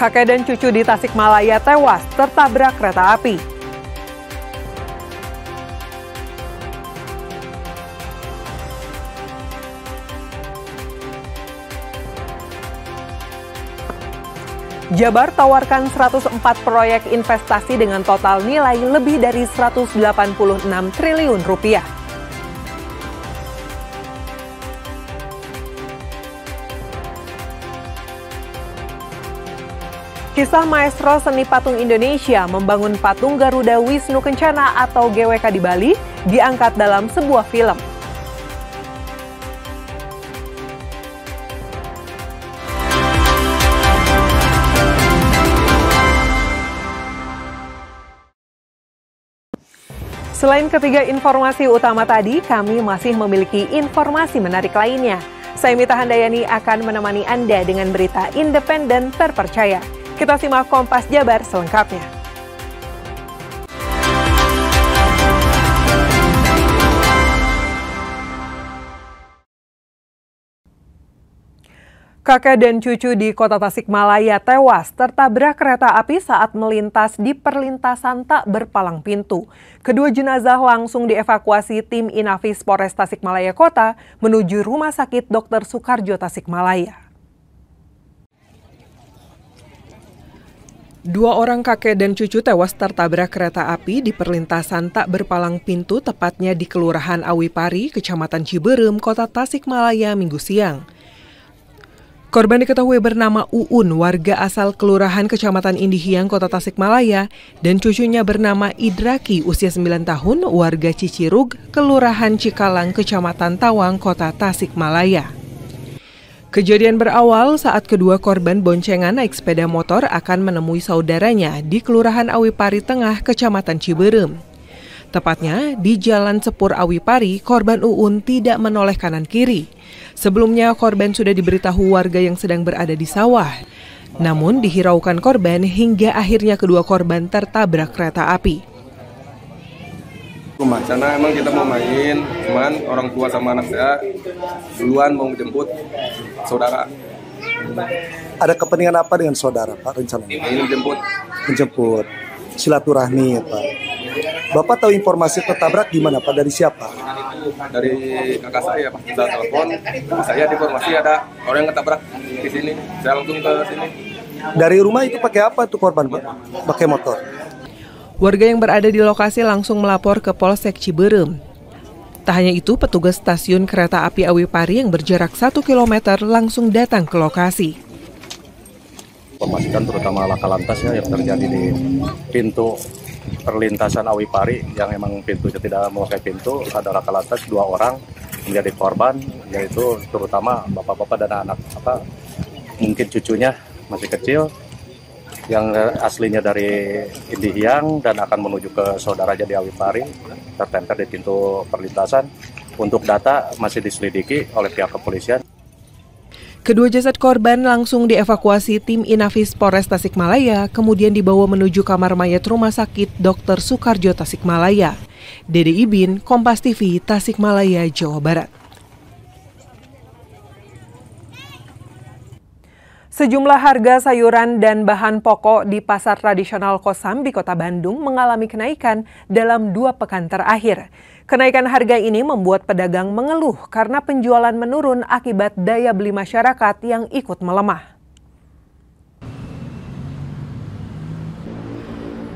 Kakek dan cucu di Tasikmalaya tewas tertabrak kereta api. Jabar tawarkan 104 proyek investasi dengan total nilai lebih dari 186 triliun rupiah. Kisah maestro seni patung Indonesia membangun patung Garuda Wisnu Kencana atau GWK di Bali diangkat dalam sebuah film. Selain ketiga informasi utama tadi, kami masih memiliki informasi menarik lainnya. Saya Mita Handayani akan menemani Anda dengan berita independen terpercaya. Kita simak Kompas Jabar selengkapnya. Kakek dan cucu di Kota Tasikmalaya tewas tertabrak kereta api saat melintas di perlintasan tak berpalang pintu. Kedua jenazah langsung dievakuasi tim Inafis Polres Tasikmalaya Kota menuju Rumah Sakit Dr. Soekarjo Tasikmalaya. Dua orang kakek dan cucu tewas tertabrak kereta api di perlintasan tak berpalang pintu tepatnya di Kelurahan Awipari, Kecamatan Ciberem, Kota Tasikmalaya, Minggu siang. Korban diketahui bernama Uun, warga asal Kelurahan Kecamatan Indihiang, Kota Tasikmalaya, dan cucunya bernama Idraki, usia 9 tahun, warga Cicirug, Kelurahan Cikalang, Kecamatan Tawang, Kota Tasikmalaya. Kejadian berawal saat kedua korban boncengan naik sepeda motor akan menemui saudaranya di Kelurahan Awipari Tengah, Kecamatan Ciberem. Tepatnya di Jalan Sepur Awipari, korban Uun tidak menoleh kanan kiri. Sebelumnya korban sudah diberitahu warga yang sedang berada di sawah. Namun dihiraukan korban hingga akhirnya kedua korban tertabrak kereta api. Rumah sana emang kita mau main, cuman orang tua sama anak saya duluan mau menjemput saudara. Ada kepentingan apa dengan saudara, Pak, rencananya? Ini Menjemput silaturahmi, Pak. Bapak tahu informasi tertabrak gimana, Pak? Dari siapa? Dari kakak saya, Pak. Kita telepon, saya informasi ada orang yang ketabrak di sini. Saya langsung ke sini. Dari rumah itu pakai apa tuh korban, Pak? Pakai motor. Warga yang berada di lokasi langsung melapor ke Polsek Ciberem. Tak hanya itu, petugas stasiun kereta api Awipari yang berjarak 1 km langsung datang ke lokasi. Memastikan terutama laka lantas ya yang terjadi di pintu perlintasan Awipari yang emang pintunya tidak memakai pintu, ada laka lantas 2 orang menjadi korban, yaitu terutama bapak-bapak dan anak mungkin cucunya masih kecil yang aslinya dari Indihiang dan akan menuju ke saudaranya di Awipari, tertempel di pintu perlintasan. Untuk data masih diselidiki oleh pihak kepolisian. Kedua jasad korban langsung dievakuasi tim Inafis Polres Tasikmalaya, kemudian dibawa menuju kamar mayat Rumah Sakit Dr. Soekarjo Tasikmalaya. Dede Ibin, Kompas TV, Tasikmalaya, Jawa Barat. Sejumlah harga sayuran dan bahan pokok di pasar tradisional Kosambi, Kota Bandung mengalami kenaikan dalam 2 pekan terakhir. Kenaikan harga ini membuat pedagang mengeluh karena penjualan menurun akibat daya beli masyarakat yang ikut melemah.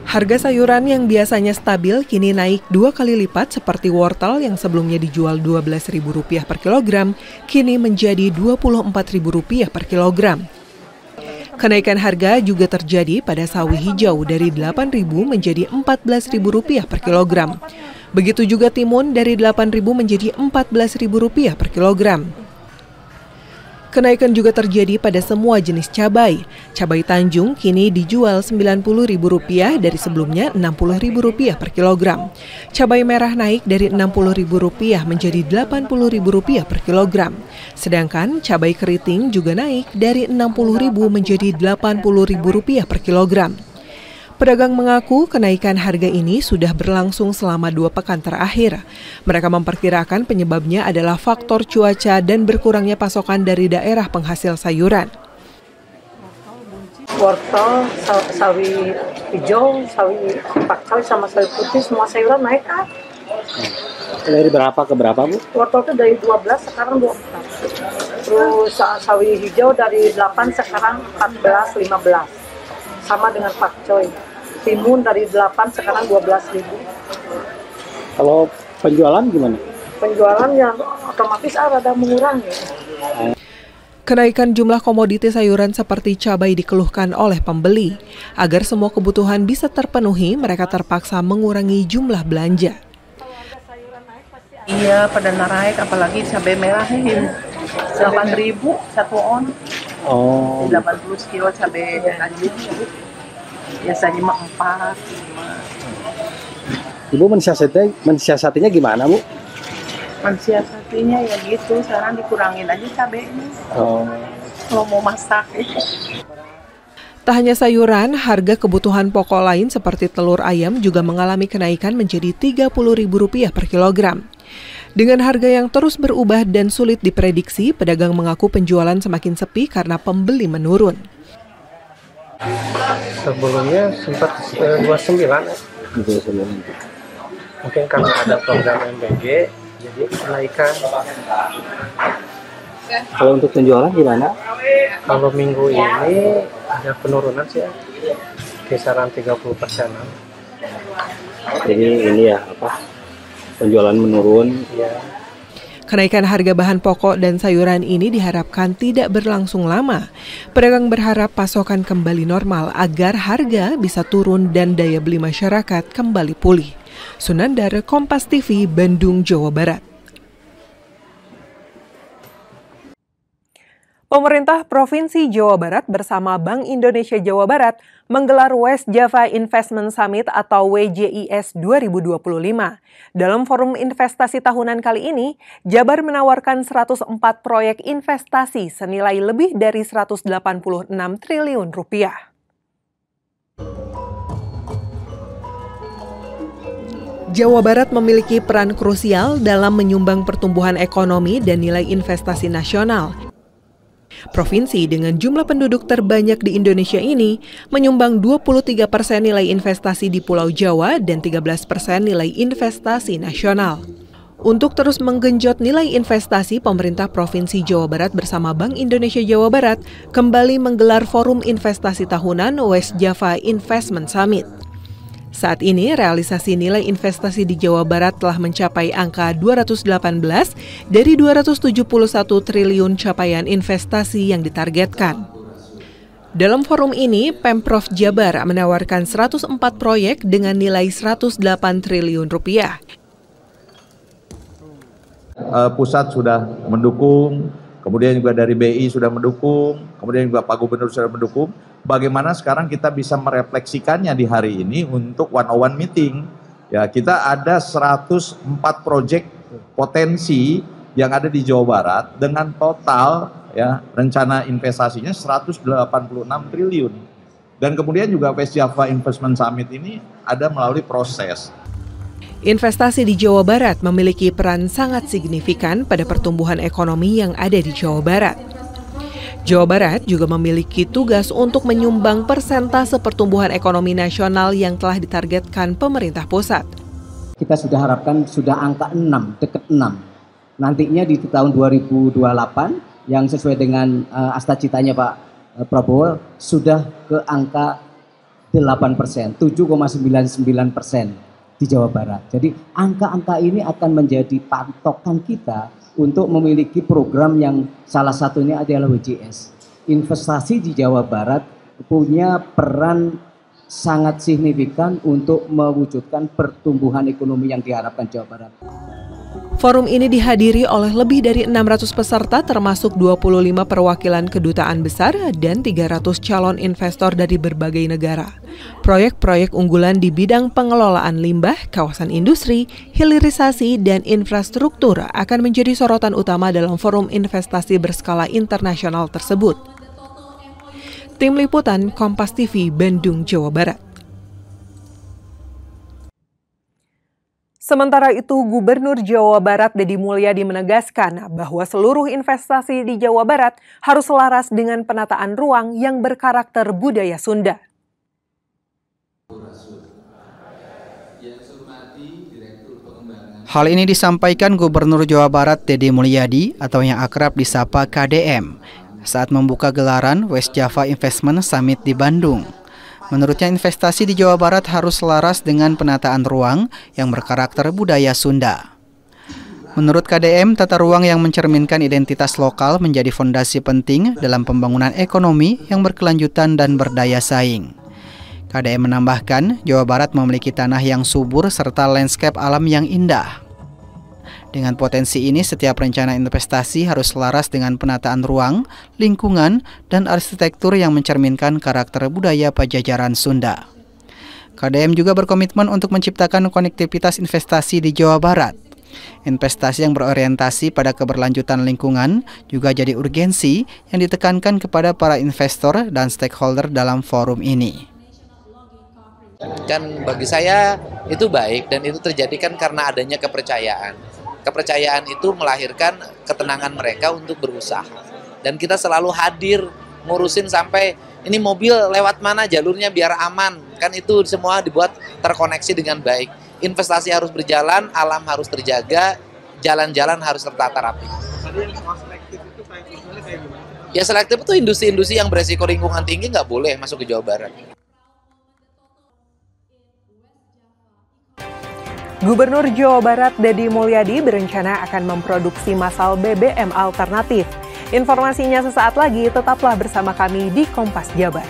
Harga sayuran yang biasanya stabil kini naik 2 kali lipat seperti wortel yang sebelumnya dijual Rp12.000 per kilogram, kini menjadi Rp24.000 per kilogram. Kenaikan harga juga terjadi pada sawi hijau dari Rp8.000 menjadi Rp14.000 per kilogram. Begitu juga timun dari Rp8.000 menjadi Rp14.000 per kilogram. Kenaikan juga terjadi pada semua jenis cabai. Cabai Tanjung kini dijual Rp90.000 dari sebelumnya Rp60.000 per kilogram. Cabai merah naik dari Rp60.000 menjadi Rp80.000 per kilogram. Sedangkan cabai keriting juga naik dari Rp60.000 menjadi Rp80.000 per kilogram. Pedagang mengaku kenaikan harga ini sudah berlangsung selama 2 pekan terakhir. Mereka memperkirakan penyebabnya adalah faktor cuaca dan berkurangnya pasokan dari daerah penghasil sayuran. wortel, sawi hijau, sawi pakcoy sama sawi putih, semua sayuran naik kan. Dari berapa ke berapa, Bu? Wortel itu dari 12 sekarang 24. Terus sawi hijau dari 8 sekarang 14, 15. Sama dengan pakcoy. Timun dari 8 sekarang 12.000. Kalau penjualan gimana? Penjualan yang otomatis rada mengurangi. Kenaikan jumlah komoditi sayuran seperti cabai dikeluhkan oleh pembeli. Agar semua kebutuhan bisa terpenuhi, mereka terpaksa mengurangi jumlah belanja. Iya, pada naik, apalagi cabai merah ini 8.000 satu on. Oh. 80 kilo cabai lanjut. Biasanya 4. Ibu mensiasatinya gimana, Bu? Mensiasatinya ya gitu, sekarang dikurangin aja cabainya. Oh. Kalau mau masak. Tak hanya sayuran, harga kebutuhan pokok lain seperti telur ayam juga mengalami kenaikan menjadi Rp30.000 per kilogram. Dengan harga yang terus berubah dan sulit diprediksi, pedagang mengaku penjualan semakin sepi karena pembeli menurun. Sebelumnya sempat 29. Mungkin karena ada program MBG, jadi kenaikan. Kalau untuk penjualan gimana? Kalau minggu ini ada penurunan sih ya, kisaran 30%-an. Jadi ini ya penjualan menurun. Ya. Kenaikan harga bahan pokok dan sayuran ini diharapkan tidak berlangsung lama. Pedagang berharap pasokan kembali normal agar harga bisa turun dan daya beli masyarakat kembali pulih. Sunandar, Kompas TV, Bandung, Jawa Barat. Pemerintah Provinsi Jawa Barat bersama Bank Indonesia Jawa Barat menggelar West Java Investment Summit atau WJIS 2025. Dalam forum investasi tahunan kali ini, Jabar menawarkan 104 proyek investasi senilai lebih dari 186 triliun rupiah. Jawa Barat memiliki peran krusial dalam menyumbang pertumbuhan ekonomi dan nilai investasi nasional. Provinsi dengan jumlah penduduk terbanyak di Indonesia ini menyumbang 23% nilai investasi di Pulau Jawa dan 13% nilai investasi nasional. Untuk terus menggenjot nilai investasi, pemerintah Provinsi Jawa Barat bersama Bank Indonesia Jawa Barat kembali menggelar Forum Investasi Tahunan West Java Investment Summit. Saat ini, realisasi nilai investasi di Jawa Barat telah mencapai angka 218 dari 271 triliun capaian investasi yang ditargetkan. Dalam forum ini, Pemprov Jabar menawarkan 104 proyek dengan nilai 108 triliun rupiah. Pusat sudah mendukung, kemudian juga dari BI sudah mendukung, kemudian juga Pak Gubernur sudah mendukung. Bagaimana sekarang kita bisa merefleksikannya di hari ini untuk one-on-one meeting. Ya, kita ada 104 proyek potensi yang ada di Jawa Barat dengan total ya rencana investasinya 186 triliun. Dan kemudian juga West Java Investment Summit ini ada melalui proses. Investasi di Jawa Barat memiliki peran sangat signifikan pada pertumbuhan ekonomi yang ada di Jawa Barat. Jawa Barat juga memiliki tugas untuk menyumbang persentase pertumbuhan ekonomi nasional yang telah ditargetkan pemerintah pusat. Kita sudah harapkan sudah angka 6, dekat 6. Nantinya di tahun 2028 yang sesuai dengan asta-citanya Pak Prabowo sudah ke angka 8%, 7,99% di Jawa Barat. Jadi angka-angka ini akan menjadi patokan kita untuk memiliki program yang salah satunya adalah WJS. Investasi di Jawa Barat punya peran sangat signifikan untuk mewujudkan pertumbuhan ekonomi yang diharapkan Jawa Barat. Forum ini dihadiri oleh lebih dari 600 peserta termasuk 25 perwakilan kedutaan besar dan 300 calon investor dari berbagai negara. Proyek-proyek unggulan di bidang pengelolaan limbah, kawasan industri, hilirisasi, dan infrastruktur akan menjadi sorotan utama dalam forum investasi berskala internasional tersebut. Tim Liputan Kompas TV, Bandung, Jawa Barat. Sementara itu, Gubernur Jawa Barat Deddy Mulyadi menegaskan bahwa seluruh investasi di Jawa Barat harus selaras dengan penataan ruang yang berkarakter budaya Sunda. Hal ini disampaikan Gubernur Jawa Barat Deddy Mulyadi atau yang akrab disapa KDM saat membuka gelaran West Java Investment Summit di Bandung. Menurutnya investasi di Jawa Barat harus selaras dengan penataan ruang yang berkarakter budaya Sunda. Menurut KDM, tata ruang yang mencerminkan identitas lokal menjadi fondasi penting dalam pembangunan ekonomi yang berkelanjutan dan berdaya saing. KDM menambahkan, Jawa Barat memiliki tanah yang subur serta landscape alam yang indah. Dengan potensi ini, setiap rencana investasi harus selaras dengan penataan ruang, lingkungan, dan arsitektur yang mencerminkan karakter budaya Pajajaran Sunda. KDM juga berkomitmen untuk menciptakan konektivitas investasi di Jawa Barat. Investasi yang berorientasi pada keberlanjutan lingkungan juga jadi urgensi yang ditekankan kepada para investor dan stakeholder dalam forum ini. Kan bagi saya itu baik dan itu terjadi kan karena adanya kepercayaan. Kepercayaan itu melahirkan ketenangan mereka untuk berusaha. Dan kita selalu hadir ngurusin sampai ini mobil lewat mana jalurnya biar aman. Kan itu semua dibuat terkoneksi dengan baik. Investasi harus berjalan, alam harus terjaga, jalan-jalan harus tertata rapi. Ya selektif itu industri-industri yang beresiko lingkungan tinggi nggak boleh masuk ke Jawa Barat. Gubernur Jawa Barat Deddy Mulyadi berencana akan memproduksi masal BBM alternatif. Informasinya sesaat lagi, tetaplah bersama kami di Kompas Jabar.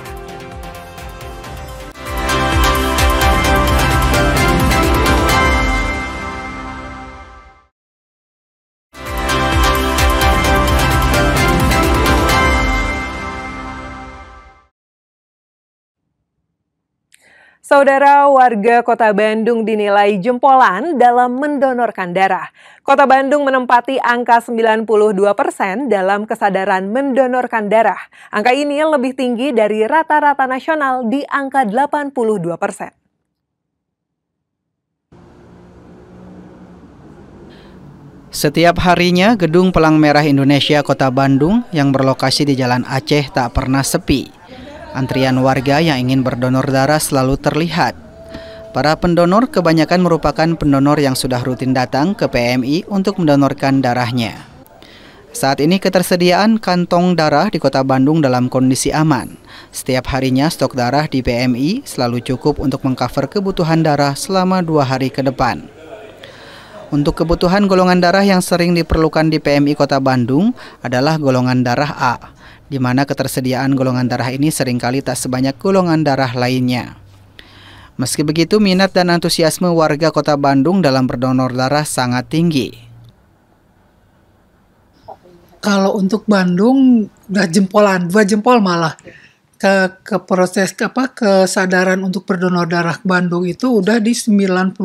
Saudara, warga Kota Bandung dinilai jempolan dalam mendonorkan darah. Kota Bandung menempati angka 92% dalam kesadaran mendonorkan darah. Angka ini lebih tinggi dari rata-rata nasional di angka 82%. Setiap harinya, Gedung Pelang Merah Indonesia Kota Bandung yang berlokasi di Jalan Aceh tak pernah sepi. Antrian warga yang ingin berdonor darah selalu terlihat. Para pendonor kebanyakan merupakan pendonor yang sudah rutin datang ke PMI untuk mendonorkan darahnya. Saat ini ketersediaan kantong darah di Kota Bandung dalam kondisi aman. Setiap harinya stok darah di PMI selalu cukup untuk mengcover kebutuhan darah selama 2 hari ke depan. Untuk kebutuhan golongan darah yang sering diperlukan di PMI Kota Bandung adalah golongan darah A, di mana ketersediaan golongan darah ini seringkali tak sebanyak golongan darah lainnya. Meski begitu, minat dan antusiasme warga Kota Bandung dalam berdonor darah sangat tinggi. Kalau untuk Bandung udah jempolan, 2 jempol malah. Ke proses kesadaran untuk berdonor darah Bandung itu udah di 92%.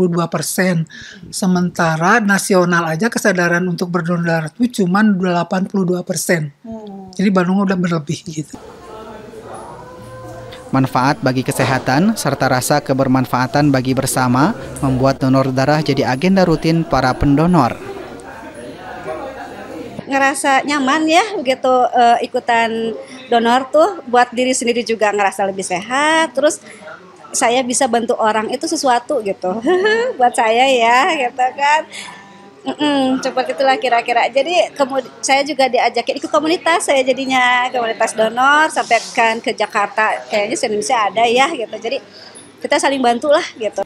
Sementara nasional aja kesadaran untuk berdonor darah itu cuma 82%. Jadi Bandung udah berlebih gitu. Manfaat bagi kesehatan serta rasa kebermanfaatan bagi bersama membuat donor darah jadi agenda rutin para pendonor. Ngerasa nyaman ya begitu ikutan donor tuh, buat diri sendiri juga ngerasa lebih sehat, terus saya bisa bantu orang itu sesuatu gitu buat saya ya gitu kan. Seperti itulah kira-kira. Jadi saya juga diajakin ikut komunitas, saya jadinya komunitas donor sampai kan ke Jakarta, kayaknya di Indonesia ada ya gitu. Jadi kita saling bantu lah gitu.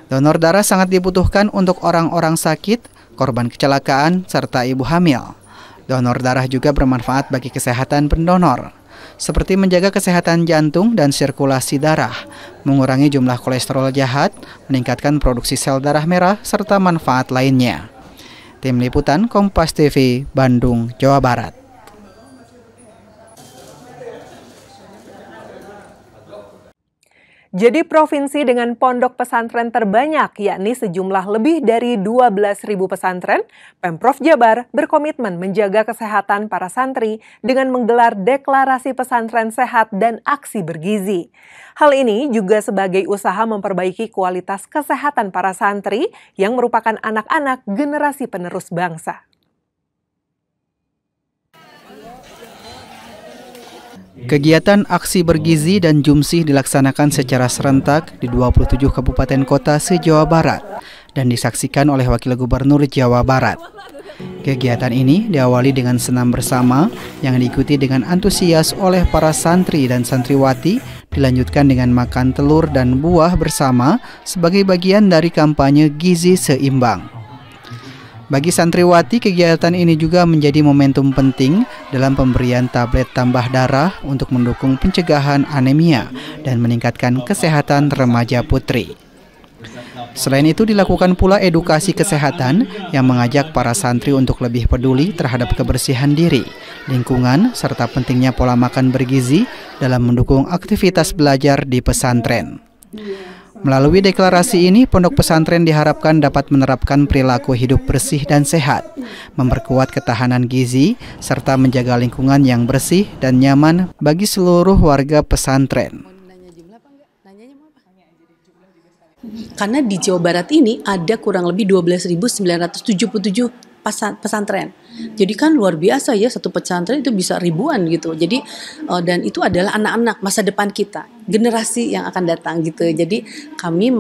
Donor darah sangat dibutuhkan untuk orang-orang sakit, korban kecelakaan, serta ibu hamil. Donor darah juga bermanfaat bagi kesehatan pendonor, seperti menjaga kesehatan jantung dan sirkulasi darah, mengurangi jumlah kolesterol jahat, meningkatkan produksi sel darah merah, serta manfaat lainnya. Tim Liputan Kompas TV, Bandung, Jawa Barat. Jadi provinsi dengan pondok pesantren terbanyak, yakni sejumlah lebih dari 12.000 pesantren, Pemprov Jabar berkomitmen menjaga kesehatan para santri dengan menggelar deklarasi pesantren sehat dan aksi bergizi. Hal ini juga sebagai usaha memperbaiki kualitas kesehatan para santri yang merupakan anak-anak generasi penerus bangsa. Kegiatan aksi bergizi dan jumsih dilaksanakan secara serentak di 27 kabupaten kota se-Jawa Barat dan disaksikan oleh Wakil Gubernur Jawa Barat. Kegiatan ini diawali dengan senam bersama yang diikuti dengan antusias oleh para santri dan santriwati, dilanjutkan dengan makan telur dan buah bersama sebagai bagian dari kampanye gizi seimbang. Bagi santriwati, kegiatan ini juga menjadi momentum penting dalam pemberian tablet tambah darah untuk mendukung pencegahan anemia dan meningkatkan kesehatan remaja putri. Selain itu, dilakukan pula edukasi kesehatan yang mengajak para santri untuk lebih peduli terhadap kebersihan diri, lingkungan, serta pentingnya pola makan bergizi dalam mendukung aktivitas belajar di pesantren. Melalui deklarasi ini, pondok pesantren diharapkan dapat menerapkan perilaku hidup bersih dan sehat, memperkuat ketahanan gizi, serta menjaga lingkungan yang bersih dan nyaman bagi seluruh warga pesantren. Karena di Jawa Barat ini ada kurang lebih 12.977 pesantren. Jadi kan luar biasa ya, satu pesantren itu bisa ribuan gitu. Jadi dan itu adalah anak-anak masa depan kita, generasi yang akan datang gitu. Jadi kami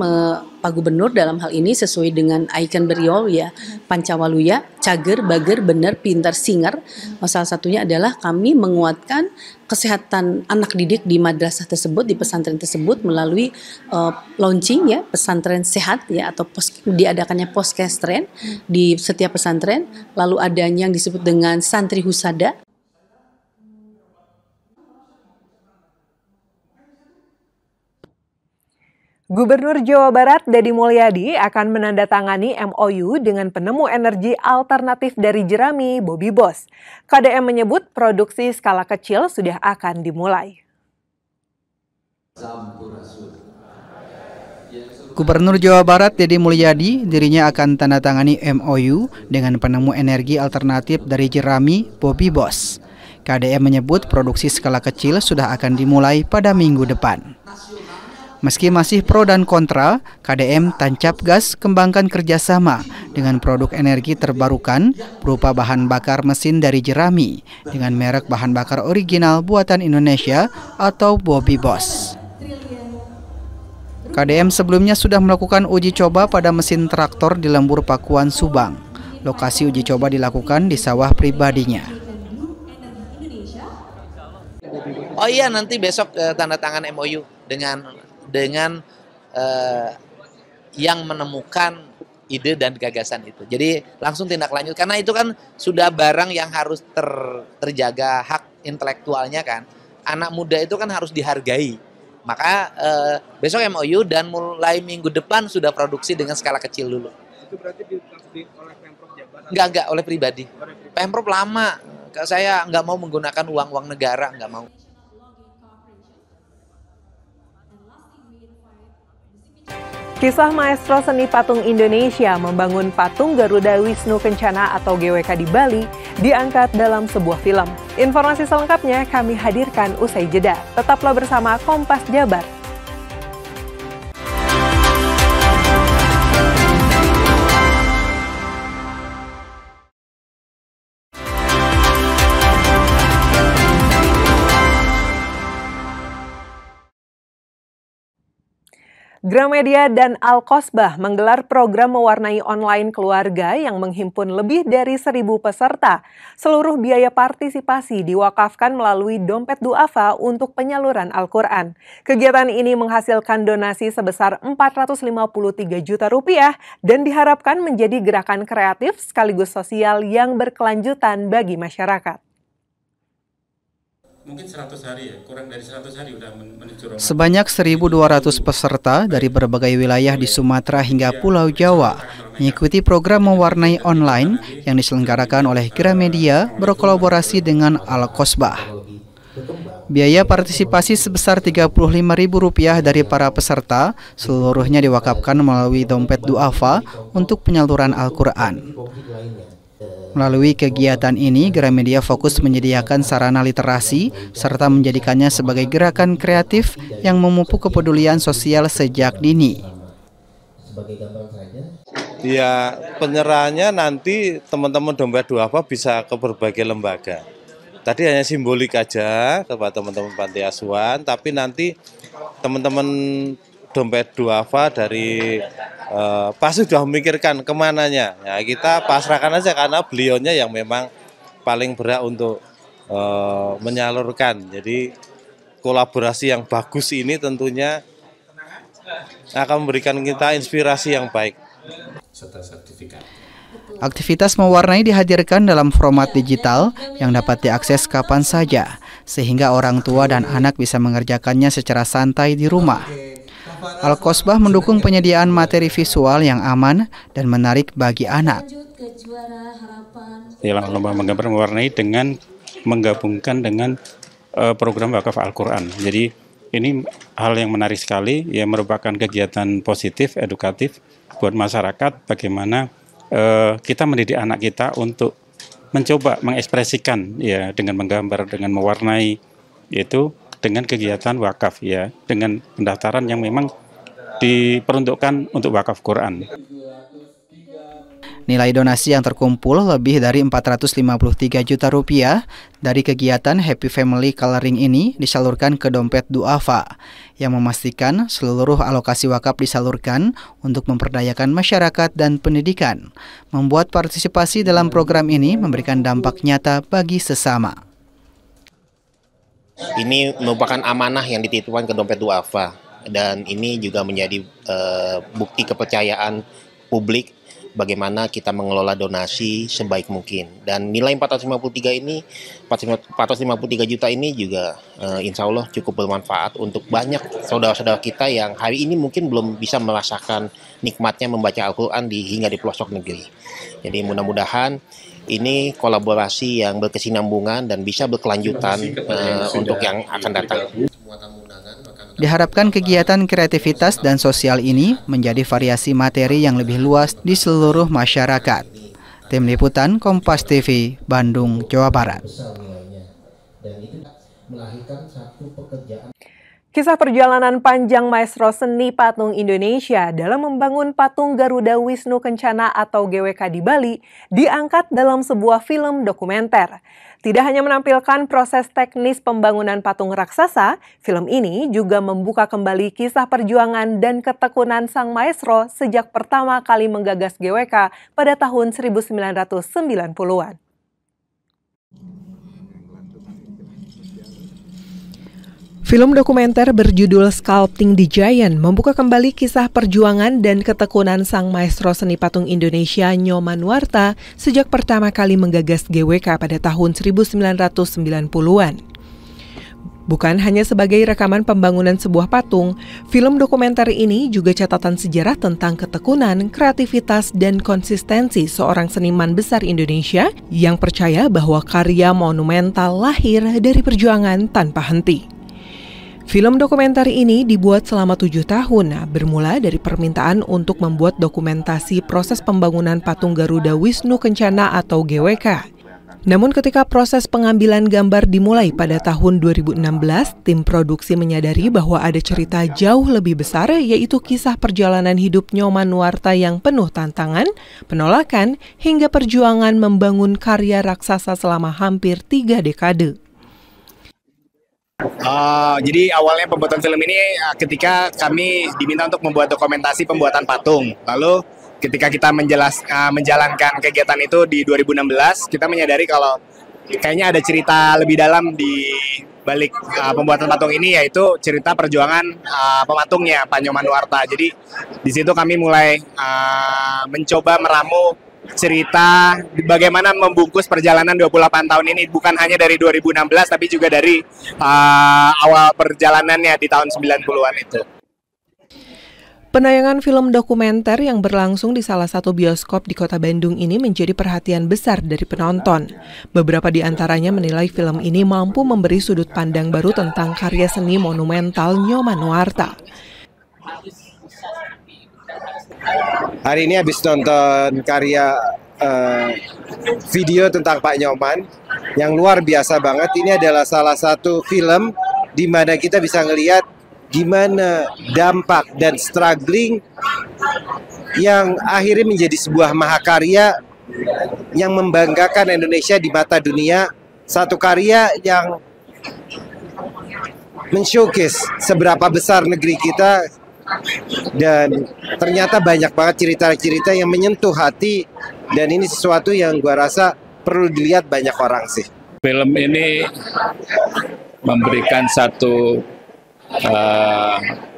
Pak Gubernur dalam hal ini sesuai dengan ikon beliau ya, Pancawaluya, cager, bager, bener, pintar, singer. Salah satunya adalah kami menguatkan kesehatan anak didik di madrasah tersebut, di pesantren tersebut melalui launching ya, pesantren sehat ya, atau diadakannya poskestren di setiap pesantren. Lalu adanya yang disebut dengan santri husada. Gubernur Jawa Barat Deddy Mulyadi akan menandatangani MOU dengan penemu energi alternatif dari jerami, Bobby Boss. KDM menyebut produksi skala kecil sudah akan dimulai. Gubernur Jawa Barat Deddy Mulyadi dirinya akan tandatangani MOU dengan penemu energi alternatif dari jerami, Bobby Boss. KDM menyebut produksi skala kecil sudah akan dimulai pada minggu depan. Meski masih pro dan kontra, KDM tancap gas kembangkan kerjasama dengan produk energi terbarukan berupa bahan bakar mesin dari jerami dengan merek bahan bakar original buatan Indonesia atau Bobby Boss. KDM sebelumnya sudah melakukan uji coba pada mesin traktor di Lembur Pakuan, Subang. Lokasi uji coba dilakukan di sawah pribadinya. Oh iya, nanti besok tanda tangan MOU dengan yang menemukan ide dan gagasan itu. Jadi langsung tindak lanjut, karena itu kan sudah barang yang harus terjaga hak intelektualnya kan. Anak muda itu kan harus dihargai. Maka besok MOU dan mulai minggu depan sudah produksi dengan skala kecil dulu. Itu berarti dilakukan oleh Pemprov Jabar? Enggak, oleh pribadi. Pemprov lama. Saya nggak mau menggunakan uang negara, nggak mau. Kisah maestro seni patung Indonesia membangun patung Garuda Wisnu Kencana atau GWK di Bali diangkat dalam sebuah film. Informasi selengkapnya kami hadirkan usai jeda. Tetaplah bersama Kompas Jabar. Gramedia dan Al-Kosbah menggelar program mewarnai online keluarga yang menghimpun lebih dari 1.000 peserta. Seluruh biaya partisipasi diwakafkan melalui dompet duafa untuk penyaluran Al-Quran. Kegiatan ini menghasilkan donasi sebesar Rp453 juta dan diharapkan menjadi gerakan kreatif sekaligus sosial yang berkelanjutan bagi masyarakat. Mungkin 100 hari ya, kurang dari 100 hari udah menuju Ramadan. Sebanyak 1.200 peserta dari berbagai wilayah di Sumatera hingga Pulau Jawa mengikuti program mewarnai online yang diselenggarakan oleh Gramedia berkolaborasi dengan Al-Kosbah. Biaya partisipasi sebesar Rp35.000 dari para peserta, seluruhnya diwakafkan melalui dompet duafa untuk penyaluran Al-Quran. Melalui kegiatan ini, Gramedia fokus menyediakan sarana literasi serta menjadikannya sebagai gerakan kreatif yang memupuk kepedulian sosial sejak dini. Ya, penyerahannya nanti teman-teman dompet duafa bisa ke berbagai lembaga. Tadi hanya simbolik aja kepada teman-teman panti asuhan, tapi nanti teman-teman dompet duafa dari pasti sudah memikirkan kemananya. Ya, kita pasrahkan aja karena beliaunya yang memang paling berat untuk menyalurkan. Jadi kolaborasi yang bagus ini tentunya akan memberikan kita inspirasi yang baik. Aktivitas mewarnai dihadirkan dalam format digital yang dapat diakses kapan saja, sehingga orang tua dan anak bisa mengerjakannya secara santai di rumah. Al-Kosbah mendukung penyediaan materi visual yang aman dan menarik bagi anak. Lomba menggambar mewarnai dengan menggabungkan dengan program wakaf Al-Quran. Jadi ini hal yang menarik sekali, ya, merupakan kegiatan positif, edukatif buat masyarakat, bagaimana kita mendidik anak kita untuk mencoba mengekspresikan, ya, dengan menggambar, dengan mewarnai, yaitu dengan kegiatan wakaf, ya, dengan pendaftaran yang memang diperuntukkan untuk wakaf Quran. Nilai donasi yang terkumpul lebih dari Rp453 juta dari kegiatan Happy Family Coloring ini disalurkan ke dompet duafa, yang memastikan seluruh alokasi wakaf disalurkan untuk memperdayakan masyarakat dan pendidikan. Membuat partisipasi dalam program ini memberikan dampak nyata bagi sesama. Ini merupakan amanah yang dititipkan ke dompet duafa, dan ini juga menjadi bukti kepercayaan publik bagaimana kita mengelola donasi sebaik mungkin. Dan nilai 453 juta ini juga insya Allah cukup bermanfaat untuk banyak saudara-saudara kita yang hari ini mungkin belum bisa merasakan nikmatnya membaca Al-Quran hingga di pelosok negeri. Jadi mudah-mudahan ini kolaborasi yang berkesinambungan dan bisa berkelanjutan untuk yang akan datang. Diharapkan kegiatan kreativitas dan sosial ini menjadi variasi materi yang lebih luas di seluruh masyarakat. Tim Liputan Kompas TV, Bandung, Jawa Barat. Kisah perjalanan panjang maestro seni patung Indonesia dalam membangun patung Garuda Wisnu Kencana atau GWK di Bali diangkat dalam sebuah film dokumenter. Tidak hanya menampilkan proses teknis pembangunan patung raksasa, film ini juga membuka kembali kisah perjuangan dan ketekunan sang maestro sejak pertama kali menggagas GWK pada tahun 1990-an. Film dokumenter berjudul Sculpting the Giant membuka kembali kisah perjuangan dan ketekunan sang maestro seni patung Indonesia Nyoman Nuarta sejak pertama kali menggagas GWK pada tahun 1990-an. Bukan hanya sebagai rekaman pembangunan sebuah patung, film dokumenter ini juga catatan sejarah tentang ketekunan, kreativitas, dan konsistensi seorang seniman besar Indonesia yang percaya bahwa karya monumental lahir dari perjuangan tanpa henti. Film dokumenter ini dibuat selama 7 tahun, bermula dari permintaan untuk membuat dokumentasi proses pembangunan patung Garuda Wisnu Kencana atau GWK. Namun ketika proses pengambilan gambar dimulai pada tahun 2016, tim produksi menyadari bahwa ada cerita jauh lebih besar, yaitu kisah perjalanan hidup Nyoman Nuarta yang penuh tantangan, penolakan, hingga perjuangan membangun karya raksasa selama hampir 3 dekade. Jadi awalnya pembuatan film ini ketika kami diminta untuk membuat dokumentasi pembuatan patung. Lalu ketika kita menjalankan kegiatan itu di 2016, kita menyadari kalau kayaknya ada cerita lebih dalam di balik pembuatan patung ini, yaitu cerita perjuangan pematungnya Pak Nyoman Nuarta. Jadi di situ kami mulai mencoba meramu cerita bagaimana membungkus perjalanan 28 tahun ini, bukan hanya dari 2016 tapi juga dari awal perjalanannya di tahun 90-an itu. Penayangan film dokumenter yang berlangsung di salah satu bioskop di kota Bandung ini menjadi perhatian besar dari penonton. Beberapa di antaranya menilai film ini mampu memberi sudut pandang baru tentang karya seni monumental Nyoman Nuarta. Hari ini habis nonton karya video tentang Pak Nyoman yang luar biasa banget. Ini adalah salah satu film di mana kita bisa ngelihat gimana dampak dan struggling yang akhirnya menjadi sebuah mahakarya yang membanggakan Indonesia di mata dunia. Satu karya yang men-showcase seberapa besar negeri kita, dan ternyata banyak banget cerita-cerita yang menyentuh hati, dan ini sesuatu yang gua rasa perlu dilihat banyak orang sih. Film ini memberikan satu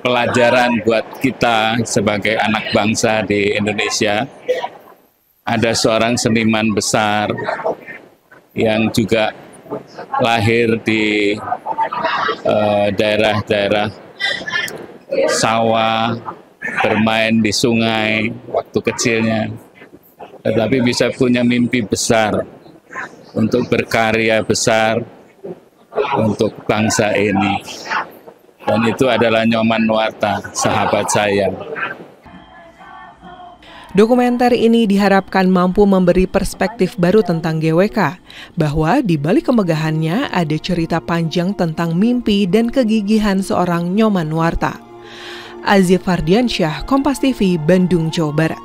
pelajaran buat kita sebagai anak bangsa di Indonesia. Ada seorang seniman besar yang juga lahir di daerah-daerah sawah, bermain di sungai waktu kecilnya, tetapi bisa punya mimpi besar untuk berkarya besar untuk bangsa ini. Dan itu adalah Nyoman Nuarta, sahabat saya. Dokumenter ini diharapkan mampu memberi perspektif baru tentang GWK, bahwa di balik kemegahannya ada cerita panjang tentang mimpi dan kegigihan seorang Nyoman Nuarta. Azif Fardiansyah, Kompas TV, Bandung, Jawa Barat.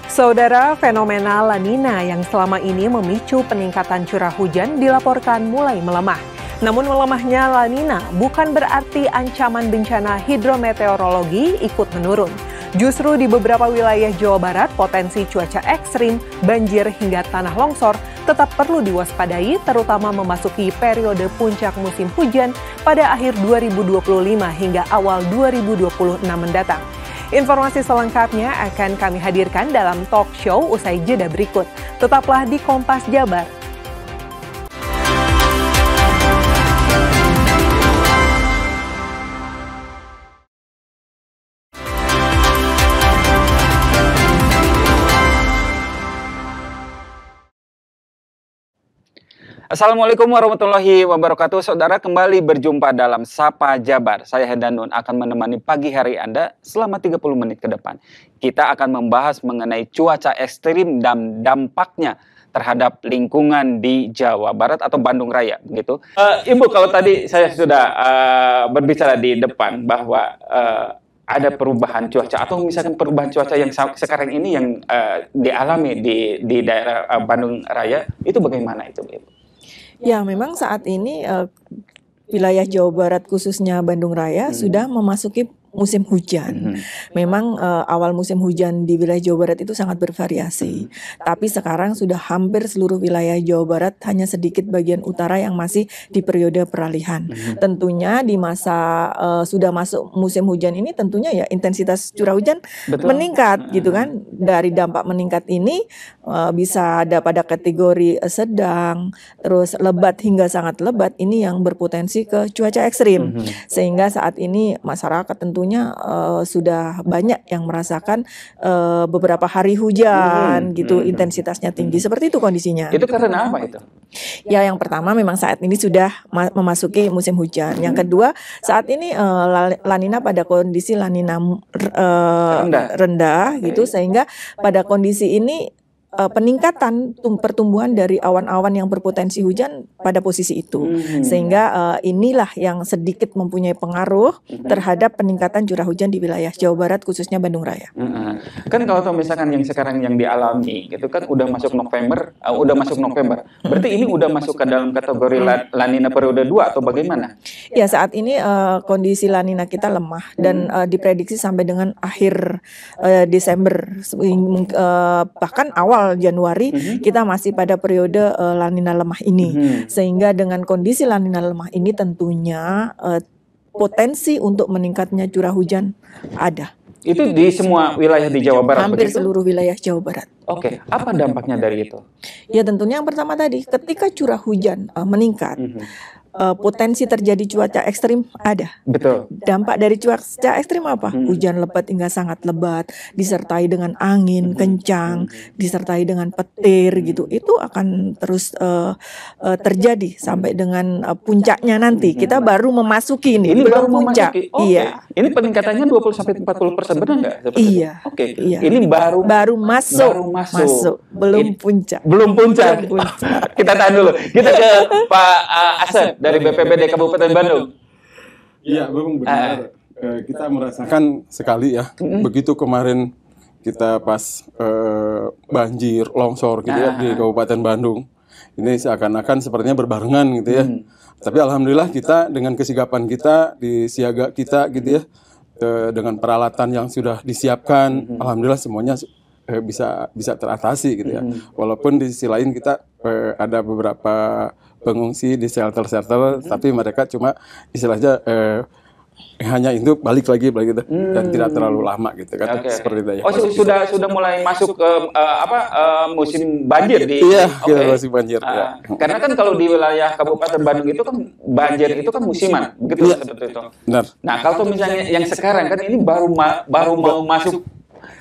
Saudara, fenomena La Nina yang selama ini memicu peningkatan curah hujan dilaporkan mulai melemah. Namun melemahnya La Nina bukan berarti ancaman bencana hidrometeorologi ikut menurun. Justru di beberapa wilayah Jawa Barat, potensi cuaca ekstrim, banjir hingga tanah longsor tetap perlu diwaspadai, terutama memasuki periode puncak musim hujan pada akhir 2025 hingga awal 2026 mendatang. Informasi selengkapnya akan kami hadirkan dalam talk show usai jeda berikut. Tetaplah di Kompas Jabar. Assalamualaikum warahmatullahi wabarakatuh. Saudara, kembali berjumpa dalam Sapa Jabar. Saya Hedanun akan menemani pagi hari Anda selama 30 menit ke depan. Kita akan membahas mengenai cuaca ekstrim dan dampaknya terhadap lingkungan di Jawa Barat atau Bandung Raya, begitu. Ibu, kalau tadi saya sudah berbicara di depan bahwa ada perubahan cuaca atau misalkan perubahan cuaca yang sekarang ini yang dialami di daerah Bandung Raya, itu bagaimana itu, Ibu? Ya, memang saat ini wilayah Jawa Barat khususnya Bandung Raya sudah memasuki musim hujan. Memang awal musim hujan di wilayah Jawa Barat itu sangat bervariasi. Tapi sekarang sudah hampir seluruh wilayah Jawa Barat, hanya sedikit bagian utara yang masih di periode peralihan. Tentunya di masa sudah masuk musim hujan ini, tentunya ya intensitas curah hujan meningkat gitu kan. Dari dampak meningkat ini bisa ada pada kategori sedang, terus lebat hingga sangat lebat, ini yang berpotensi ke cuaca ekstrim. Sehingga saat ini masyarakat tentunya sudah banyak yang merasakan beberapa hari hujan gitu, intensitasnya tinggi. Seperti itu kondisinya. Itu karena apa itu? Ya, yang pertama memang saat ini sudah memasuki musim hujan. Yang kedua, saat ini La Nina pada kondisi La Nina rendah gitu, sehingga pada kondisi ini peningkatan pertumbuhan dari awan-awan yang berpotensi hujan pada posisi itu, sehingga inilah yang sedikit mempunyai pengaruh terhadap peningkatan curah hujan di wilayah Jawa Barat khususnya Bandung Raya. Kan kalau misalkan yang sekarang yang dialami gitu kan udah masuk November, berarti ini udah masuk ke dalam kategori La Nina periode 2 atau bagaimana? Ya, saat ini kondisi La Nina kita lemah dan diprediksi sampai dengan akhir Desember, bahkan awal Januari kita masih pada periode La Nina lemah ini. Sehingga dengan kondisi La Nina lemah ini tentunya potensi untuk meningkatnya curah hujan ada. Itu di semua wilayah di Jawa Barat? Hampir seluruh wilayah Jawa Barat. Oke, apa dampaknya dari itu? Ya, tentunya yang pertama tadi, ketika curah hujan meningkat, potensi terjadi cuaca ekstrim ada. Betul. Dampak dari cuaca ekstrim apa? Hujan lebat hingga sangat lebat, disertai dengan angin kencang, disertai dengan petir gitu. Itu akan terus terjadi sampai dengan puncaknya nanti. Kita baru memasuki ini baru puncak. memasuki. Oke. Iya. Ini peningkatannya 20-40%, benar nggak? Iya. Oke. Iya. Ini baru masuk. Belum puncak. Belum puncak. Kita tahan dulu. Kita ke Pak Asep dari BPBD Kabupaten Bandung. Iya, Bung, benar. Kita merasakan sekali ya. Begitu kemarin kita pas banjir, longsor gitu ya di Kabupaten Bandung. Ini seakan-akan sepertinya berbarengan gitu ya. Tapi alhamdulillah kita dengan kesigapan kita, di siaga kita gitu ya, dengan peralatan yang sudah disiapkan, alhamdulillah semuanya bisa teratasi gitu ya. Walaupun di sisi lain kita ada beberapa pengungsi di shelter-shelter, tapi mereka cuma istilahnya hanya itu balik lagi gitu, dan tidak terlalu lama gitu kan, seperti itu ya. Oh, sudah mulai masuk ke musim banjir di. Iya, musim banjir. Ya. Karena kan kalau di wilayah Kabupaten Bandung itu kan banjir itu kan musiman, begitu seperti itu. Benar. Nah, kalau misalnya yang sekarang kan ini baru mau masuk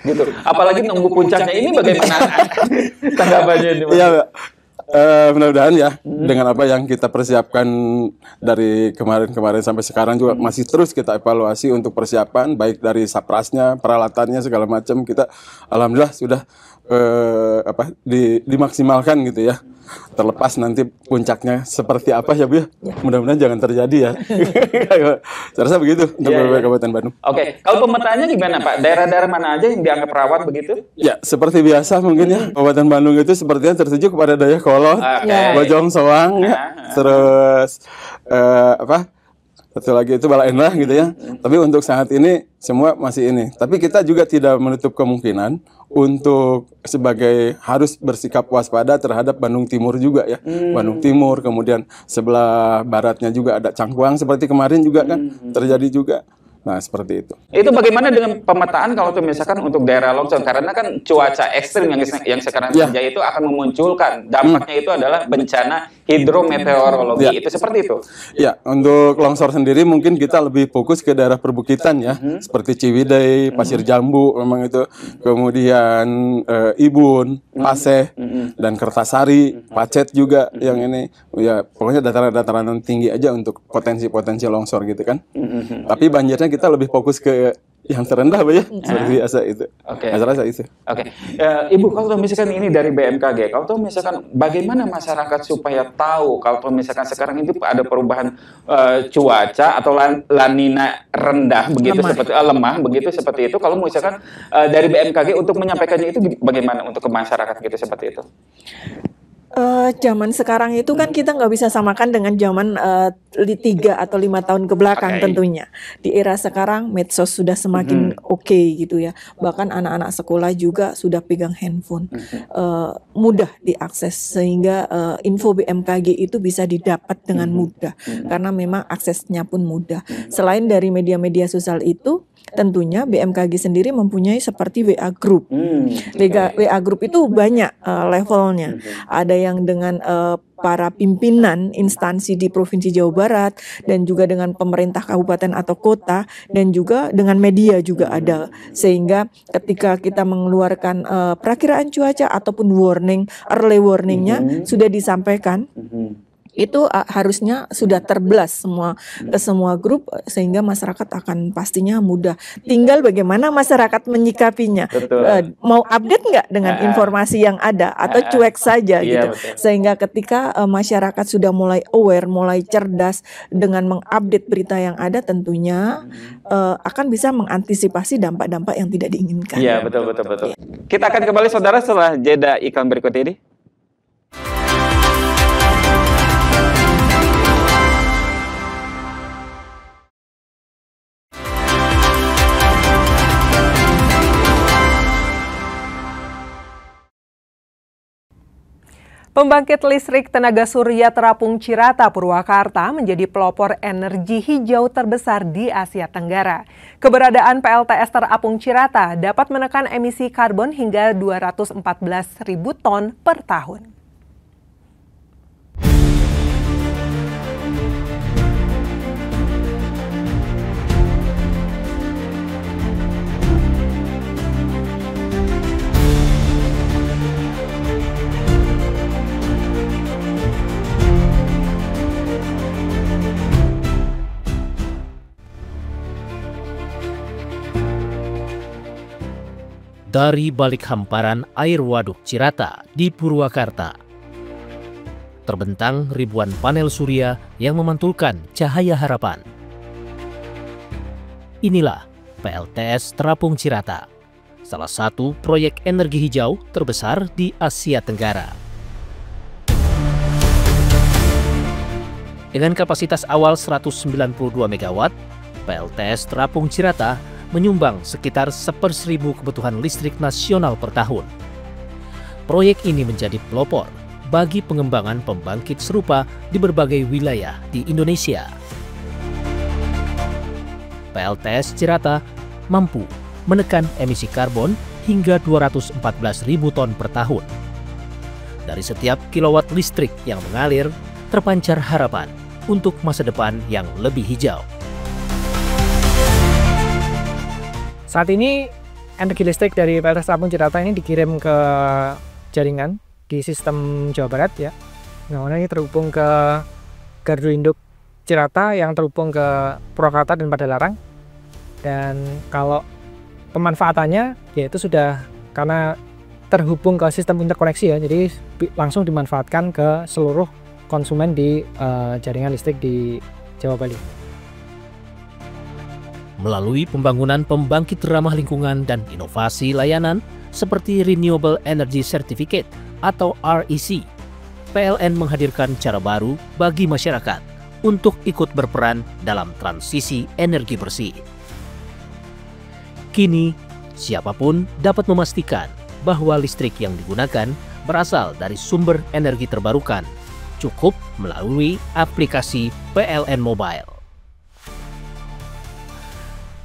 gitu. Apalagi nunggu puncaknya, ini bagaimana tanggapannya ini? Iya, mudah-mudahan ya dengan apa yang kita persiapkan dari kemarin sampai sekarang juga masih terus kita evaluasi untuk persiapan baik dari saprasnya, peralatannya segala macam, kita alhamdulillah sudah dimaksimalkan gitu ya. Terlepas nanti puncaknya seperti apa ya Bu ya. Mudah-mudahan jangan terjadi ya. Saya rasa begitu untuk Kabupaten Bandung. Oke, kalau pemetaannya gimana Pak? Daerah-daerah mana aja yang dianggap rawan begitu? Ya, seperti biasa mungkin ya. Kabupaten Bandung itu sepertinya tertuju kepada Dayakolot, Bojong Soang ya. Terus satu lagi itu Balaenlah gitu ya. Tapi untuk saat ini semua masih ini. Tapi kita juga tidak menutup kemungkinan untuk sebagai harus bersikap waspada terhadap Bandung Timur juga ya. Bandung Timur, kemudian sebelah baratnya juga ada Cangkuang seperti kemarin juga kan terjadi juga. Nah, seperti itu. Itu bagaimana dengan pemetaan kalau tuh misalkan untuk daerah longsor? Karena kan cuaca ekstrim yang sekarang terjadi itu akan memunculkan dampaknya itu adalah bencana hidrometeorologi. Itu seperti itu. Ya, untuk longsor sendiri mungkin kita lebih fokus ke daerah perbukitan ya, seperti Ciwidey, Pasir Jambu memang itu. Kemudian Ibun, Paseh, dan Kertasari, Pacet juga yang ini. Ya, pokoknya dataran-dataran tinggi aja untuk potensi-potensi longsor gitu kan. Tapi banjirnya kita lebih fokus ke yang terendah Bu ya, seperti biasa itu. Saya rasa itu. Ibu, kalau misalkan ini dari BMKG, kalau misalkan bagaimana masyarakat supaya tahu kalau misalkan sekarang itu ada perubahan cuaca atau lanina rendah begitu seperti lemah begitu seperti itu, kalau misalkan dari BMKG untuk menyampaikannya itu bagaimana untuk ke masyarakat gitu seperti itu? Zaman sekarang itu kan kita nggak bisa samakan dengan zaman 3 atau 5 tahun ke belakang tentunya. Di era sekarang medsos sudah semakin oke gitu ya. Bahkan anak-anak sekolah juga sudah pegang handphone. Mudah diakses sehingga info BMKG itu bisa didapat dengan mudah. Karena memang aksesnya pun mudah. Selain dari media-media sosial itu, tentunya BMKG sendiri mempunyai seperti WA Group. WA Group itu banyak levelnya. Ada yang dengan para pimpinan instansi di Provinsi Jawa Barat dan juga dengan pemerintah kabupaten atau kota dan juga dengan media juga ada. Sehingga ketika kita mengeluarkan perakiraan cuaca ataupun early warningnya sudah disampaikan. Itu harusnya sudah terbelas ke semua grup sehingga masyarakat akan pastinya mudah. Tinggal bagaimana masyarakat menyikapinya. Mau update nggak dengan informasi yang ada atau cuek saja gitu. Sehingga ketika masyarakat sudah mulai aware, mulai cerdas dengan mengupdate berita yang ada, tentunya akan bisa mengantisipasi dampak-dampak yang tidak diinginkan. Iya, betul. Kita akan kembali saudara setelah jeda iklan berikut ini. Pembangkit listrik tenaga surya terapung Cirata, Purwakarta menjadi pelopor energi hijau terbesar di Asia Tenggara. Keberadaan PLTS terapung Cirata dapat menekan emisi karbon hingga 214.000 ton per tahun. dari balik hamparan air Waduk Cirata di Purwakarta, terbentang ribuan panel surya yang memantulkan cahaya harapan. Inilah PLTS Terapung Cirata, salah satu proyek energi hijau terbesar di Asia Tenggara. Dengan kapasitas awal 192 MW, PLTS Terapung Cirata menyumbang sekitar 1/1000 kebutuhan listrik nasional per tahun. Proyek ini menjadi pelopor bagi pengembangan pembangkit serupa di berbagai wilayah di Indonesia. PLTS Cirata mampu menekan emisi karbon hingga 214.000 ton per tahun. Dari setiap kilowatt listrik yang mengalir, terpancar harapan untuk masa depan yang lebih hijau. Saat ini energi listrik dari PLTS Terapung Cirata ini dikirim ke jaringan di sistem Jawa Barat ya. Nah, ini terhubung ke gardu induk Cirata yang terhubung ke Purwakarta dan Padalarang. Dan kalau pemanfaatannya yaitu sudah karena terhubung ke sistem interkoneksi ya, jadi langsung dimanfaatkan ke seluruh konsumen di jaringan listrik di Jawa Bali. Melalui pembangunan pembangkit ramah lingkungan dan inovasi layanan seperti Renewable Energy Certificate atau REC, PLN menghadirkan cara baru bagi masyarakat untuk ikut berperan dalam transisi energi bersih. Kini, siapapun dapat memastikan bahwa listrik yang digunakan berasal dari sumber energi terbarukan, cukup melalui aplikasi PLN Mobile.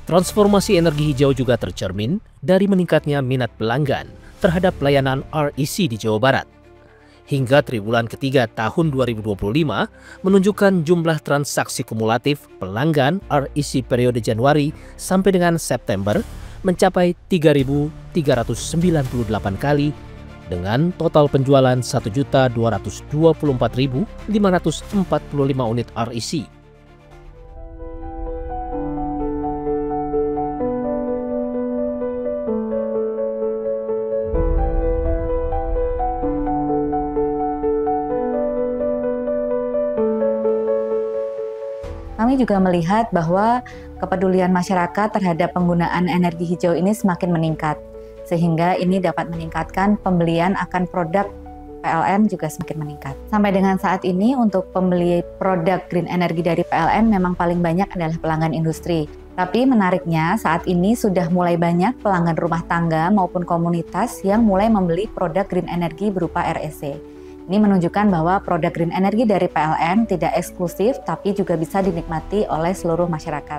Transformasi energi hijau juga tercermin dari meningkatnya minat pelanggan terhadap layanan REC di Jawa Barat. Hingga triwulan ketiga tahun 2025 menunjukkan jumlah transaksi kumulatif pelanggan REC periode Januari sampai dengan September mencapai 3.398 kali dengan total penjualan 1.224.545 unit REC. Kami juga melihat bahwa kepedulian masyarakat terhadap penggunaan energi hijau ini semakin meningkat, sehingga ini dapat meningkatkan pembelian akan produk PLN juga semakin meningkat. Sampai dengan saat ini untuk pembeli produk green energy dari PLN memang paling banyak adalah pelanggan industri. Tapi menariknya saat ini sudah mulai banyak pelanggan rumah tangga maupun komunitas yang mulai membeli produk green energy berupa REC. Ini menunjukkan bahwa produk green energy dari PLN tidak eksklusif tapi juga bisa dinikmati oleh seluruh masyarakat.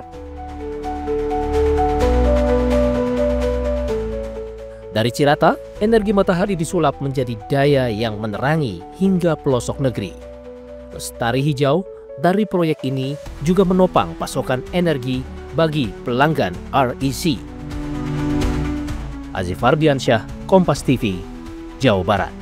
Dari Cirata, energi matahari disulap menjadi daya yang menerangi hingga pelosok negeri. Lestari hijau dari proyek ini juga menopang pasokan energi bagi pelanggan REC. Azif Ardiansyah, Kompas TV, Jawa Barat.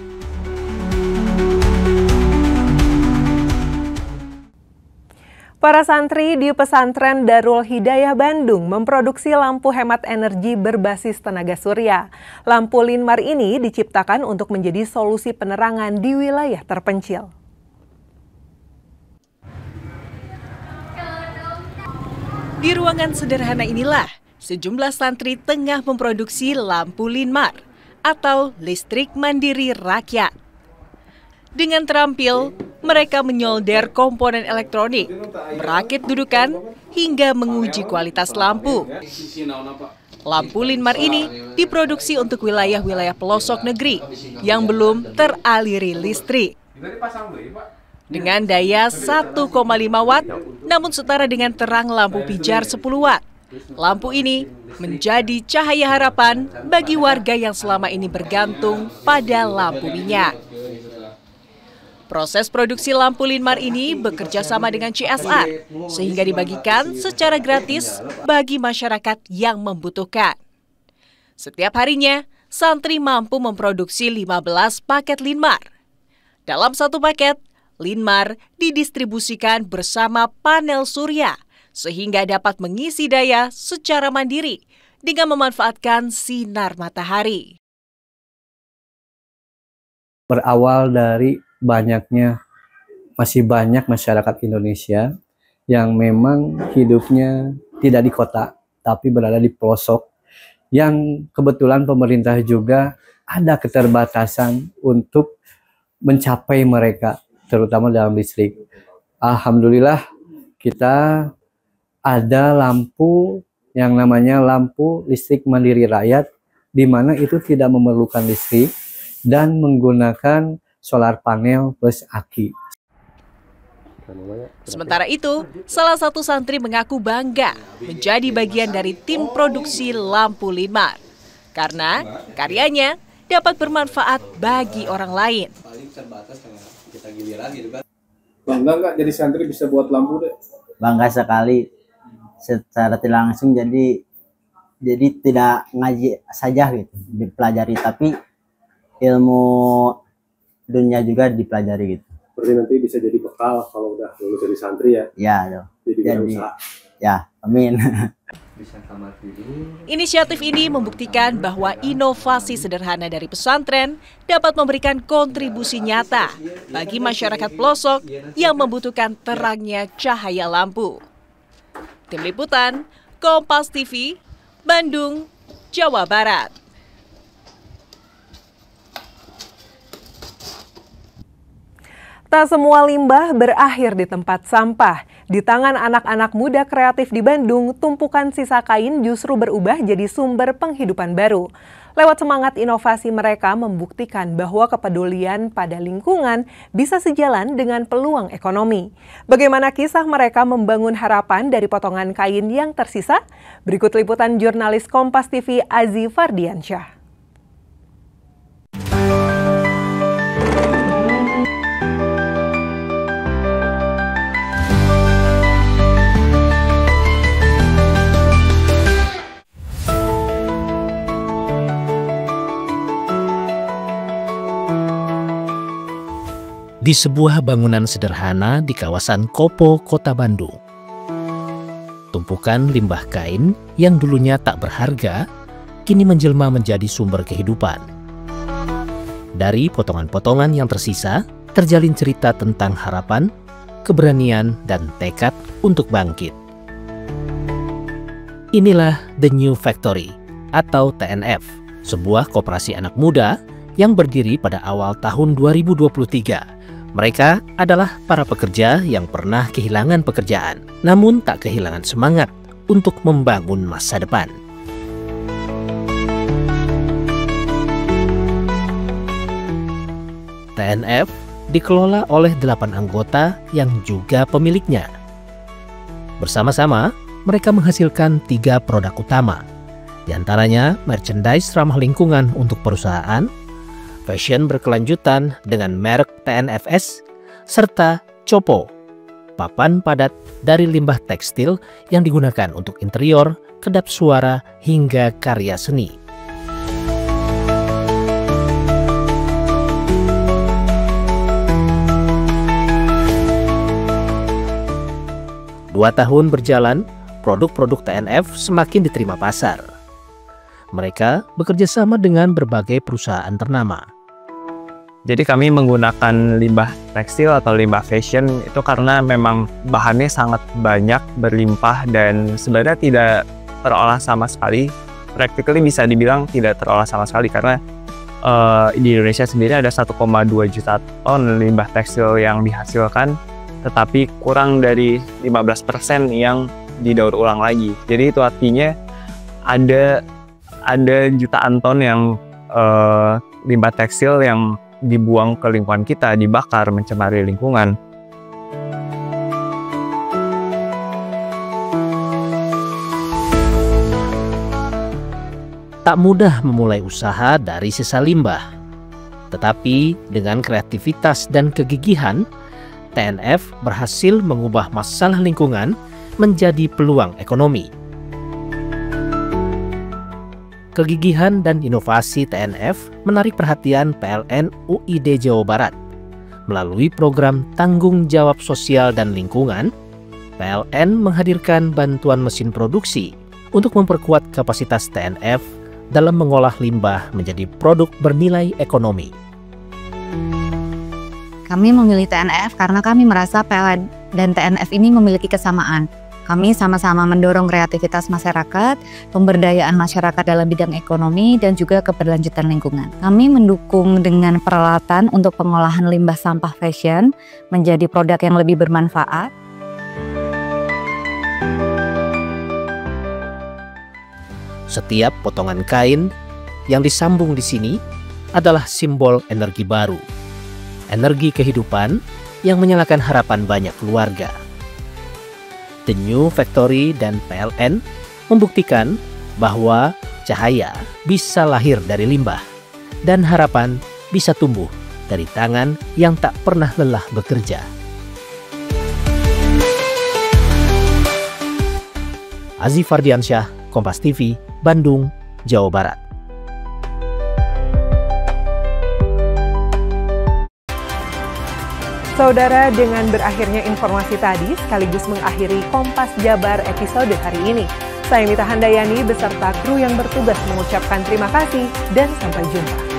Para santri di Pesantren Darul Hidayah Bandung memproduksi lampu hemat energi berbasis tenaga surya. Lampu Linmar ini diciptakan untuk menjadi solusi penerangan di wilayah terpencil. Di ruangan sederhana inilah, sejumlah santri tengah memproduksi lampu Linmar atau listrik mandiri rakyat. Dengan terampil, mereka menyolder komponen elektronik, merakit dudukan, hingga menguji kualitas lampu. Lampu Linmar ini diproduksi untuk wilayah-wilayah pelosok negeri yang belum teraliri listrik. Dengan daya 1,5 watt, namun setara dengan terang lampu pijar 10 watt. Lampu ini menjadi cahaya harapan bagi warga yang selama ini bergantung pada lampu minyak. Proses produksi lampu Linmar ini bekerja sama dengan CSR, sehingga dibagikan secara gratis bagi masyarakat yang membutuhkan. Setiap harinya, santri mampu memproduksi 15 paket Linmar. Dalam satu paket, Linmar didistribusikan bersama panel surya, sehingga dapat mengisi daya secara mandiri dengan memanfaatkan sinar matahari. Berawal dari masih banyak masyarakat Indonesia yang memang hidupnya tidak di kota, tapi berada di pelosok, yang kebetulan pemerintah juga ada keterbatasan untuk mencapai mereka, terutama dalam listrik. Alhamdulillah kita ada lampu yang namanya lampu listrik mandiri rakyat, di mana itu tidak memerlukan listrik dan menggunakan solar panel plus aki. Sementara itu, salah satu santri mengaku bangga menjadi bagian dari tim produksi lampu Linmar karena karyanya dapat bermanfaat bagi orang lain. Bangga nggak jadi santri bisa buat lampu deh? Bangga sekali, secara tidak langsung jadi tidak ngaji saja gitu dipelajari, tapi ilmu dunia juga dipelajari gitu. Berarti nanti bisa jadi bekal kalau udah lulus jadi santri ya? Ya, jadi ya, amin. Inisiatif ini membuktikan bahwa inovasi sederhana dari pesantren dapat memberikan kontribusi nyata bagi masyarakat pelosok yang membutuhkan terangnya cahaya lampu. Tim Liputan, Kompas TV, Bandung, Jawa Barat. Tak semua limbah berakhir di tempat sampah. Di tangan anak-anak muda kreatif di Bandung, tumpukan sisa kain justru berubah jadi sumber penghidupan baru. Lewat semangat inovasi mereka membuktikan bahwa kepedulian pada lingkungan bisa sejalan dengan peluang ekonomi. Bagaimana kisah mereka membangun harapan dari potongan kain yang tersisa? Berikut liputan jurnalis Kompas TV Azi Fardiansyah. Di sebuah bangunan sederhana di kawasan Kopo, Kota Bandung. Tumpukan limbah kain yang dulunya tak berharga, kini menjelma menjadi sumber kehidupan. Dari potongan-potongan yang tersisa, terjalin cerita tentang harapan, keberanian, dan tekad untuk bangkit. Inilah The New Factory atau TNF, sebuah koperasi anak muda yang berdiri pada awal tahun 2023. Mereka adalah para pekerja yang pernah kehilangan pekerjaan, namun tak kehilangan semangat untuk membangun masa depan. TNF dikelola oleh 8 anggota yang juga pemiliknya. Bersama-sama, mereka menghasilkan 3 produk utama, di antaranya merchandise ramah lingkungan untuk perusahaan, fashion berkelanjutan dengan merek TNFS, serta Copo, papan padat dari limbah tekstil yang digunakan untuk interior, kedap suara, hingga karya seni. Dua tahun berjalan, produk-produk TNF semakin diterima pasar. Mereka bekerja sama dengan berbagai perusahaan ternama. Jadi kami menggunakan limbah tekstil atau limbah fashion itu karena memang bahannya sangat banyak, berlimpah, dan sebenarnya tidak terolah sama sekali. Practically bisa dibilang tidak terolah sama sekali karena di Indonesia sendiri ada 1,2 juta ton limbah tekstil yang dihasilkan, tetapi kurang dari 15% yang didaur ulang lagi. Jadi itu artinya ada jutaan ton yang limbah tekstil yang dibuang ke lingkungan kita, dibakar, mencemari lingkungan. Tak mudah memulai usaha dari sisa limbah. Tetapi dengan kreativitas dan kegigihan, TNF berhasil mengubah masalah lingkungan menjadi peluang ekonomi. Kegigihan dan inovasi TNF menarik perhatian PLN UID Jawa Barat. Melalui program Tanggung Jawab Sosial dan Lingkungan, PLN menghadirkan bantuan mesin produksi untuk memperkuat kapasitas TNF dalam mengolah limbah menjadi produk bernilai ekonomi. Kami memilih TNF karena kami merasa PLN dan TNF ini memiliki kesamaan. Kami sama-sama mendorong kreativitas masyarakat, pemberdayaan masyarakat dalam bidang ekonomi, dan juga keberlanjutan lingkungan. Kami mendukung dengan peralatan untuk pengolahan limbah sampah fashion menjadi produk yang lebih bermanfaat. Setiap potongan kain yang disambung di sini adalah simbol energi baru, energi kehidupan yang menyalakan harapan banyak keluarga. The New Factory dan PLN membuktikan bahwa cahaya bisa lahir dari limbah dan harapan bisa tumbuh dari tangan yang tak pernah lelah bekerja. Aziz Fardiansyah, Kompas TV, Bandung, Jawa Barat. Saudara, dengan berakhirnya informasi tadi sekaligus mengakhiri Kompas Jabar episode hari ini. Saya Mita Handayani beserta kru yang bertugas mengucapkan terima kasih dan sampai jumpa.